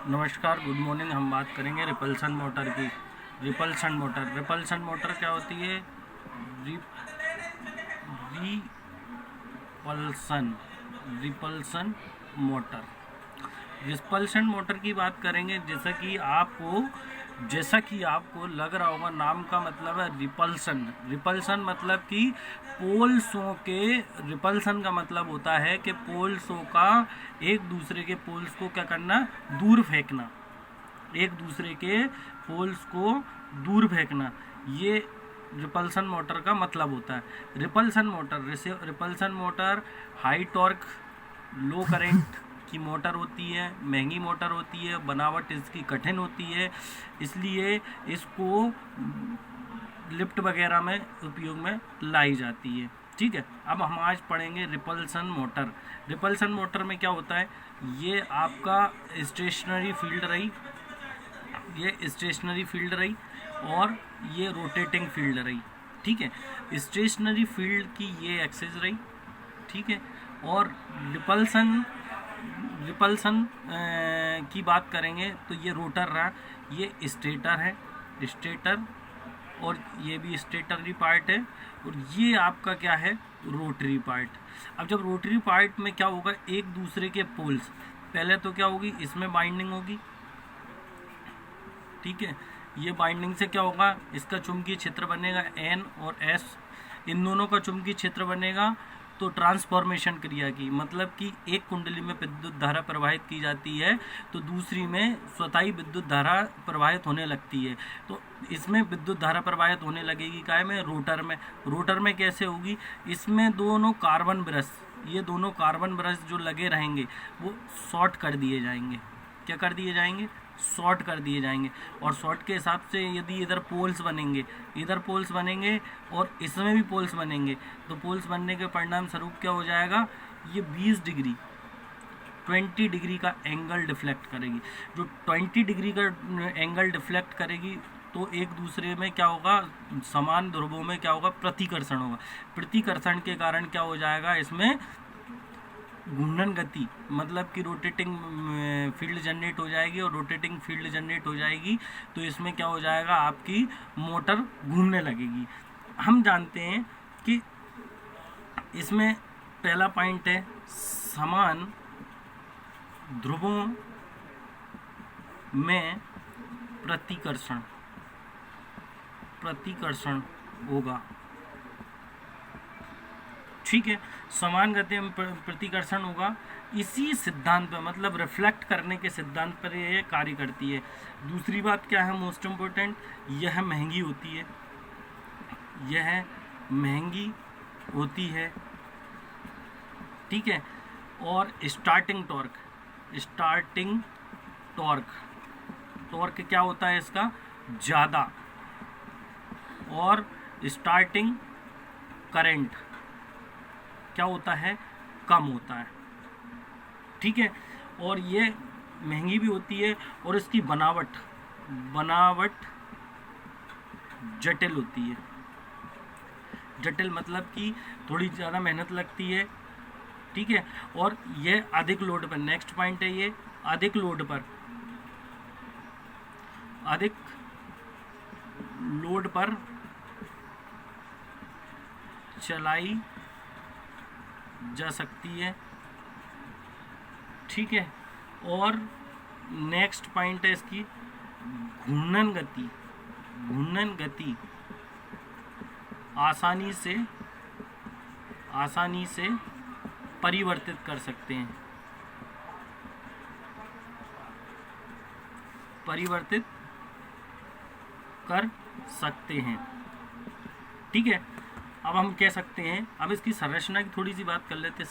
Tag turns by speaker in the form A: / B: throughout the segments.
A: नमस्कार, good morning. हम बात करेंगे रिपल्सन मोटर की। रिपल्सन मोटर क्या होती है? Repulsion repulsion motor repulsion motor की बात करेंगे। जैसा कि आपको लग रहा होगा, नाम का मतलब है रिपल्सन। रिपल्सन मतलब कि पोल्सों के रिपल्सन का मतलब होता है कि पोल्सों का एक दूसरे के पोल्स को क्या करना, दूर फेंकना। एक दूसरे के पोल्स को दूर फेंकना, ये रिपल्सन मोटर का मतलब होता है। रिपल्सन मोटर हाई टॉर्क लो करंट की मोटर होती है, महंगी मोटर होती है, बनावट इसकी कठिन होती है, इसलिए इसको लिफ्ट वगैरह में उपयोग में लाई जाती है। ठीक है, अब हम आज पढ़ेंगे रिपल्सन मोटर। रिपल्सन मोटर में क्या होता है? ये आपका स्टेशनरी फील्ड रही और ये रोटेटिंग फील्ड रही। ठीक है, स्टेशनरी फील्ड की ये एक्सेस रही। ठीक है, और रिपल्सन की बात करेंगे तो ये रोटर रहा, ये स्टेटर और ये भी स्टेटरी पार्ट है, और ये आपका क्या है, रोटरी पार्ट। अब जब रोटरी पार्ट में क्या होगा, एक दूसरे के पोल्स, पहले तो क्या होगी, इसमें बाइंडिंग होगी। ठीक है, ये बाइंडिंग से क्या होगा, इसका चुंबकीय क्षेत्र बनेगा N और S, इन दोनों का चुंबकीय क्षेत्र बनेगा। तो ट्रांसफॉर्मेशन क्रिया की मतलब कि एक कुंडली में विद्युत धारा प्रवाहित की जाती है तो दूसरी में स्वतः विद्युत धारा प्रवाहित होने लगती है। तो इसमें विद्युत धारा प्रवाहित होने लगेगी काय में, रोटर में कैसे होगी, इसमें दोनों कार्बन ब्रश जो लगे रहेंगे वो शॉर्ट कर दिए जाएंगे। क्या कर दिए जाएंगे? शॉर्ट कर दिए जाएंगे। और शॉर्ट के हिसाब से यदि इधर पोल्स बनेंगे और इसमें भी पोल्स बनेंगे, तो पोल्स बनने के परिणाम स्वरूप क्या हो जाएगा, ये 20 डिग्री का एंगल डिफ्लेक्ट करेगी। जो 20 डिग्री का एंगल डिफ्लेक्ट करेगी तो एक दूसरे में क्या होगा, समान ध्रुवों में क्या होगा, प्रतिकर्षण होगा। प्रतिकर्षण के कारण क्या हो जाएगा, इसमें घूर्णन गति मतलब कि रोटेटिंग फील्ड जनरेट हो जाएगी, और रोटेटिंग फील्ड जनरेट हो जाएगी तो इसमें क्या हो जाएगा, आपकी मोटर घूमने लगेगी। हम जानते हैं कि इसमें पहला पॉइंट है, समान ध्रुवों में प्रतिकर्षण होगा। ठीक है, समान गति में प्रतिकर्षण होगा। इसी सिद्धांत पर मतलब रिफ्लेक्ट करने के सिद्धांत पर ये कार्य करती है। दूसरी बात क्या है, मोस्ट इम्पोर्टेंट, यह महंगी होती है। ठीक है, और स्टार्टिंग टॉर्क क्या होता है इसका, ज़्यादा, और स्टार्टिंग करंट क्या होता है, कम होता है। ठीक है, और ये महंगी भी होती है, और इसकी बनावट जटिल होती है। जटिल मतलब कि थोड़ी ज़्यादा मेहनत लगती है। ठीक है, और ये अधिक लोड पर, नेक्स्ट पॉइंट है ये, अधिक लोड पर चलाई जा सकती है। ठीक है, और नेक्स्ट पॉइंट है इसकी घूर्णन गति आसानी से परिवर्तित कर सकते हैं। ठीक है, अब हम कह सकते हैं, अब इसकी संरचना की थोड़ी सी बात कर लेते हैं।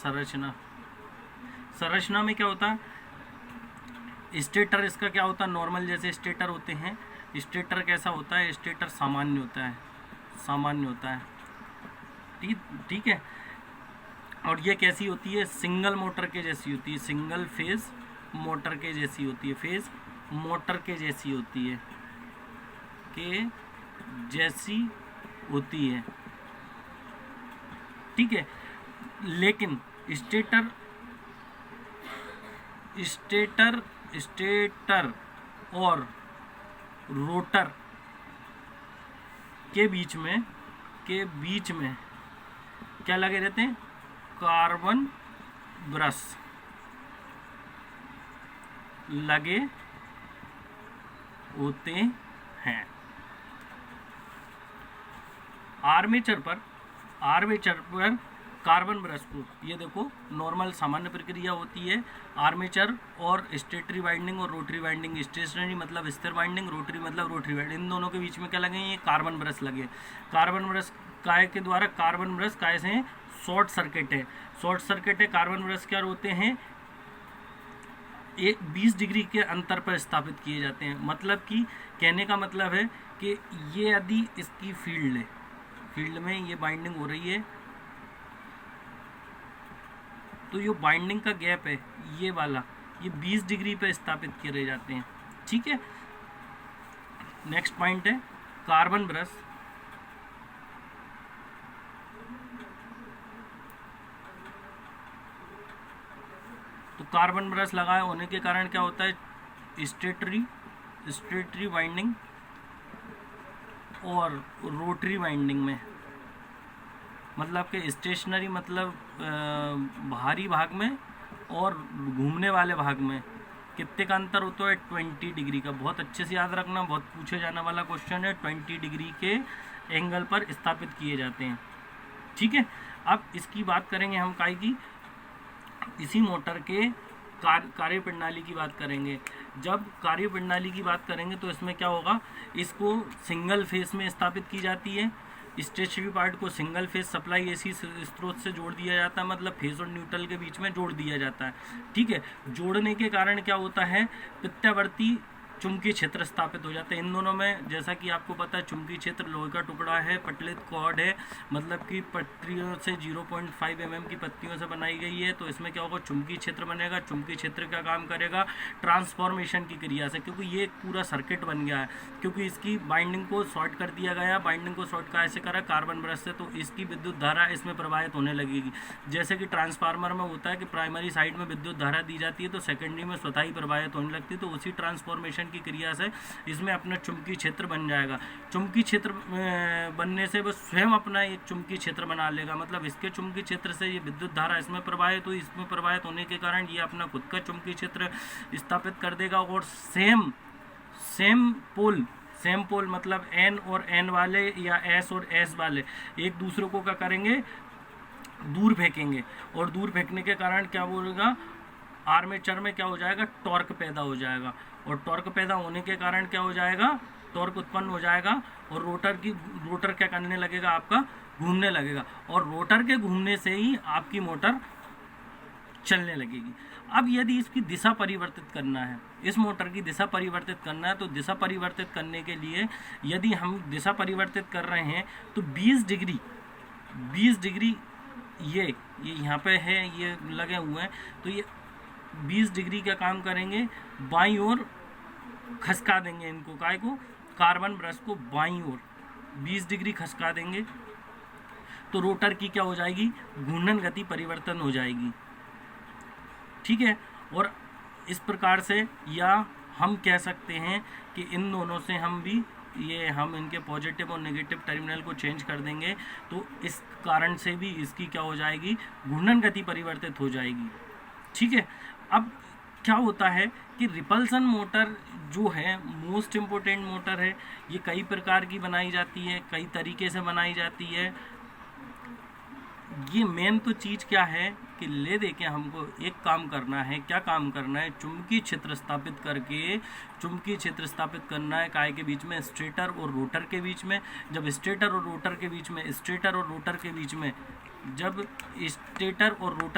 A: संरचना में क्या होता है, स्टेटर इसका क्या होता है, नॉर्मल जैसे स्टेटर होते हैं। स्टेटर कैसा होता है, स्टेटर सामान्य होता है। ठीक है, और ये कैसी होती है, सिंगल मोटर के जैसी होती है, सिंगल फेज मोटर के जैसी होती है, फेज मोटर के जैसी होती है। ठीक है, लेकिन स्टेटर स्टेटर और रोटर के बीच में क्या लगे रहते हैं? कार्बन ब्रश लगे होते हैं। आर्मेचर पर कार्बन ब्रश को, ये देखो नॉर्मल सामान्य प्रक्रिया होती है। आर्मेचर और स्टेटरी वाइंडिंग और रोटरी वाइंडिंग, स्टेशनरी मतलब स्थिर वाइंडिंग, रोटरी मतलब रोटरी वाइंडिंग, इन दोनों के बीच में क्या लगे? ये कार्बन ब्रश लगे। कार्बन ब्रश काय के द्वारा, कार्बन ब्रश काय से हैं? शॉर्ट सर्किट है। कार्बन ब्रश क्या होते हैं? 20 डिग्री के अंतर पर स्थापित किए जाते हैं। मतलब कि कहने का मतलब है कि ये यदि इसकी फील्ड में ये बाइंडिंग हो रही है, तो ये बाइंडिंग का गैप है ये वाला, ये 20 डिग्री पे स्थापित किए जाते हैं। ठीक है, नेक्स्ट पॉइंट है कार्बन ब्रश। तो कार्बन ब्रश लगाए होने के कारण क्या होता है? स्टेटरी वाइंडिंग और रोटरी वाइंडिंग में, मतलब कि स्टेशनरी मतलब भारी भाग में और घूमने वाले भाग में कितने का अंतर होता है? 20 डिग्री का। बहुत अच्छे से याद रखना, बहुत पूछे जाने वाला क्वेश्चन है। 20 डिग्री के एंगल पर स्थापित किए जाते हैं। ठीक है, अब इसकी बात करेंगे हम काय की, इसी मोटर के कार्य प्रणाली की बात करेंगे। जब कार्य प्रणाली की बात करेंगे तो इसमें क्या होगा? इसको सिंगल फेस में स्थापित की जाती है। स्टेशनरी पार्ट को सिंगल फेज सप्लाई एसी स्रोत से जोड़ दिया जाता है, मतलब फेज और न्यूट्रल के बीच में जोड़ दिया जाता है। ठीक है, जोड़ने के कारण क्या होता है? प्रत्यावर्ती चुंबकीय क्षेत्र स्थापित हो जाते हैं इन दोनों में। जैसा कि आपको पता है, चुंबकीय क्षेत्र लोहे का टुकड़ा है, पटलित कॉर्ड है, मतलब कि पत्तियों से 0.5 mm की पत्तियों से बनाई गई है। तो इसमें क्या होगा? चुंबकीय क्षेत्र बनेगा। चुंबकीय क्षेत्र का काम करेगा ट्रांसफॉर्मेशन की क्रिया से, क्योंकि ये एक पूरा सर्किट बन गया है, क्योंकि इसकी बाइंडिंग को शॉर्ट कर दिया गया। बाइंडिंग को शॉर्ट कैसे करा? कार्बन ब्रश से। तो इसकी विद्युत धारा इसमें प्रवाहित होने लगेगी। जैसे कि ट्रांसफार्मर में होता है कि प्राइमरी साइड में विद्युत धारा दी जाती है तो सेकेंडरी में स्वतः ही प्रवाहित होने लगती है। तो उसी ट्रांसफॉर्मेशन की क्रिया से इसमें अपना चुंबकीय क्षेत्र बन जाएगा। चुंबकीय क्षेत्र बनने से वो स्वयं अपना एक चुंबकीय क्षेत्र बना लेगा, मतलब इसके चुंबकीय क्षेत्र से ये विद्युत धारा इसमें प्रवाहित हुई, इसमें प्रवाहित होने के कारण ये अपना खुद का चुंबकीय क्षेत्र स्थापित कर देगा। और सेम पोल मतलब N और N वाले या S और S वाले एक दूसरे को क्या करेंगे? दूर फेंकेंगे। और दूर फेंकने के कारण क्या बोलेगा? आर्मेचर में क्या हो जाएगा? टॉर्क पैदा हो जाएगा। और टॉर्क पैदा होने के कारण क्या हो जाएगा? टॉर्क उत्पन्न हो जाएगा। और रोटर क्या करने लगेगा? आपका घूमने लगेगा। और रोटर के घूमने से ही आपकी मोटर चलने लगेगी। अब यदि इसकी दिशा परिवर्तित करना है, इस मोटर की दिशा परिवर्तित करना है, तो दिशा परिवर्तित करने के लिए यदि हम दिशा परिवर्तित कर रहे हैं तो 20 डिग्री ये यहाँ पे है, ये लगे हुए हैं, तो ये 20 डिग्री का काम करेंगे, बाईं ओर खसका देंगे इनको। काय को? कार्बन ब्रश को बाईं ओर 20 डिग्री खसका देंगे तो रोटर की क्या हो जाएगी? घूर्णन गति परिवर्तन हो जाएगी। ठीक है, और इस प्रकार से, या हम कह सकते हैं कि इन दोनों से हम इनके पॉजिटिव और नेगेटिव टर्मिनल को चेंज कर देंगे, तो इस कारण से भी इसकी क्या हो जाएगी? घूर्णन गति परिवर्तित हो जाएगी। ठीक है, अब क्या होता है कि रिपल्सन मोटर जो है मोस्ट इम्पोर्टेंट मोटर है। ये कई प्रकार की बनाई जाती है, कई तरीके से बनाई जाती है। ये मेन तो चीज़ क्या है कि ले दे के हमको एक काम करना है। क्या काम करना है? चुंबकीय क्षेत्र स्थापित करना है काय के बीच में? स्टेटर और रोटर के बीच में। जब स्टेटर और रोटर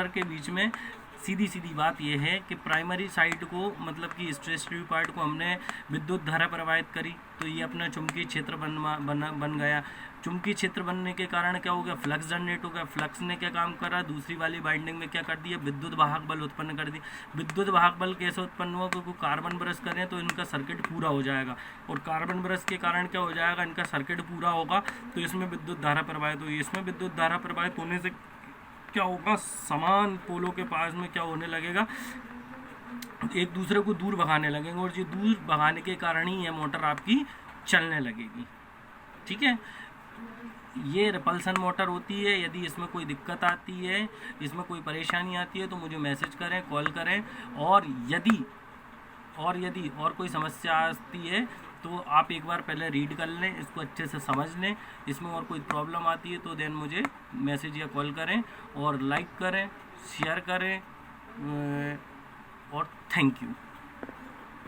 A: के बीच में सीधी बात यह है कि प्राइमरी साइड को, मतलब कि स्टेशनरी पार्ट को हमने विद्युत धारा प्रवाहित करी, तो ये अपना चुंबकीय क्षेत्र बन गया। चुंबकीय क्षेत्र बनने के कारण क्या हो गया? फ्लक्स जनरेट हो गया। फ्लक्स ने क्या काम करा? दूसरी वाली बाइंडिंग में क्या कर दिया? विद्युत वाहक बल उत्पन्न कर दिया। विद्युत वाहक बल कैसे उत्पन्न हुआ? क्योंकि कार्बन ब्रश करें तो इनका सर्किट पूरा हो जाएगा, और कार्बन ब्रश के कारण क्या हो जाएगा? इनका सर्किट पूरा होगा, तो इसमें विद्युत धारा प्रवाहित होगी। इसमें विद्युत धारा प्रवाहित होने से क्या होगा? समान पोलों के पास में क्या होने लगेगा? एक दूसरे को दूर भगाने लगेंगे और ये दूर भगाने के कारण ही ये मोटर आपकी चलने लगेगी। ठीक है, ये रिपल्सन मोटर होती है। यदि इसमें कोई दिक्कत आती है, इसमें कोई परेशानी आती है तो मुझे मैसेज करें, कॉल करें। और यदि और कोई समस्या आती है तो आप एक बार पहले रीड कर लें, इसको अच्छे से समझ लें। इसमें और कोई प्रॉब्लम आती है तो देन मुझे मैसेज या कॉल करें, और लाइक करें, शेयर करें, और थैंक यू।